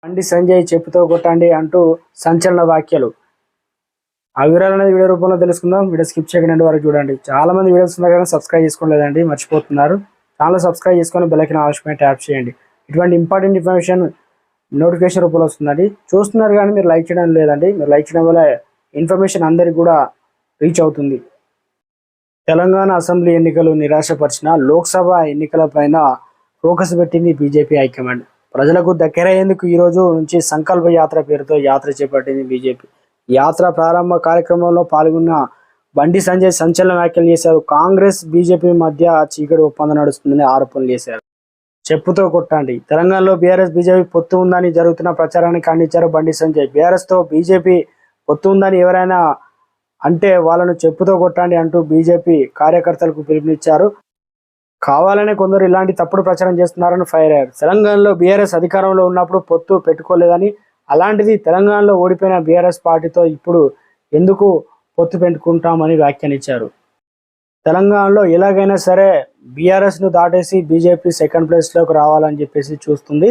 బండి సంజయ్ చెప్పుతో కొట్టండి అంటూ సంచలన వ్యాఖ్యలు. ఆ వివరాలు అనేది వీడియో రూపంలో తెలుసుకుందాం. వీడియో స్కిప్ చేయకుండా వరకు చూడండి. చాలా మంది వీడియోస్ ఉన్నారు కానీ సబ్స్క్రైబ్ చేసుకోలేదండి, మర్చిపోతున్నారు. ఛానల్ సబ్స్క్రైబ్ చేసుకొని బెల్ ఐకాన్ ఆల్ ట్యాప్ చేయండి. ఇటువంటి ఇంపార్టెంట్ ఇన్ఫర్మేషన్ నోటిఫికేషన్ రూపంలో వస్తుందండి. చూస్తున్నారు కానీ మీరు లైక్ చేయడం లేదండి. మీరు లైక్ చేయడం వల్ల ఇన్ఫర్మేషన్ అందరికి కూడా రీచ్ అవుతుంది. తెలంగాణ అసెంబ్లీ ఎన్నికలు నిరాశపరిచిన లోక్సభ ఎన్నికలపైన ఫోకస్ పెట్టింది బీజేపీ హైకమాండ్. ప్రజలకు దగ్గరయ్యేందుకు ఈ రోజు నుంచి సంకల్ప యాత్ర పేరుతో యాత్ర చేపట్టింది బీజేపీ. యాత్ర ప్రారంభ కార్యక్రమంలో పాల్గొన్న బండి సంజయ్ సంచలన వ్యాఖ్యలు చేశారు. కాంగ్రెస్ బీజేపీ మధ్య చీకటి ఒప్పందం నడుస్తుందని ఆరోపణలు చేశారు. చెప్పుతో కొట్టండి. తెలంగాణలో బీఆర్ఎస్ బీజేపీ పొత్తు ఉందని జరుగుతున్న ప్రచారాన్ని ఖండించారు బండి సంజయ్. బీఆర్ఎస్ తో బీజేపీ పొత్తు ఉందని ఎవరైనా అంటే వాళ్ళను చెప్పుతో కొట్టండి అంటూ బీజేపీ కార్యకర్తలకు పిలుపునిచ్చారు. కావాలనే కొందరు ఇలాంటి తప్పుడు ప్రచారం చేస్తున్నారని ఫైర్ అయ్యారు. తెలంగాణలో బీఆర్ఎస్ అధికారంలో ఉన్నప్పుడు పొత్తు పెట్టుకోలేదని, అలాంటిది తెలంగాణలో ఓడిపోయిన బీఆర్ఎస్ పార్టీతో ఇప్పుడు ఎందుకు పొత్తు పెట్టుకుంటామని వ్యాఖ్యానించారు. తెలంగాణలో ఎలాగైనా సరే బీఆర్ఎస్ను దాటేసి బీజేపీ సెకండ్ ప్లేస్లోకి రావాలని చెప్పేసి చూస్తుంది.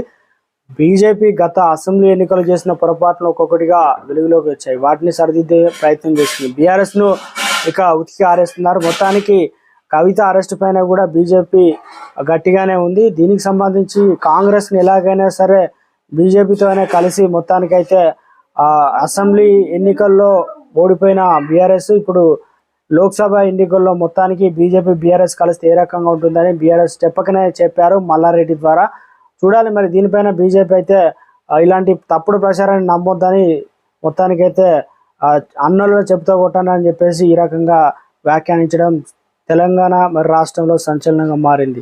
బీజేపీ గత అసెంబ్లీ ఎన్నికలు చేసిన పొరపాట్లను ఒక్కొక్కటిగా వెలుగులోకి వచ్చాయి. వాటిని సరిదిద్దే ప్రయత్నం చేస్తుంది. బీఆర్ఎస్ను ఇక ఉతికి ఆరేస్తున్నారు. మొత్తానికి కవిత అరెస్ట్ పైన కూడా బీజేపీ గట్టిగానే ఉంది. దీనికి సంబంధించి కాంగ్రెస్ని ఎలాగైనా సరే బీజేపీతోనే కలిసి మొత్తానికైతే అసెంబ్లీ ఎన్నికల్లో ఓడిపోయిన బీఆర్ఎస్ ఇప్పుడు లోక్సభ ఎన్నికల్లో మొత్తానికి బీజేపీ బీఆర్ఎస్ కలిస్తే ఏ రకంగా ఉంటుందని బీఆర్ఎస్ చెప్పకనే చెప్పారు మల్లారెడ్డి ద్వారా. చూడాలి మరి దీనిపైన బీజేపీ అయితే ఇలాంటి తప్పుడు ప్రచారాన్ని నమ్మొద్దని మొత్తానికైతే అన్నలో చెప్తూ కొట్టానని చెప్పేసి ఈ రకంగా వ్యాఖ్యానించడం తెలంగాణ మరి రాష్ట్రంలో సంచలనంగా మారింది.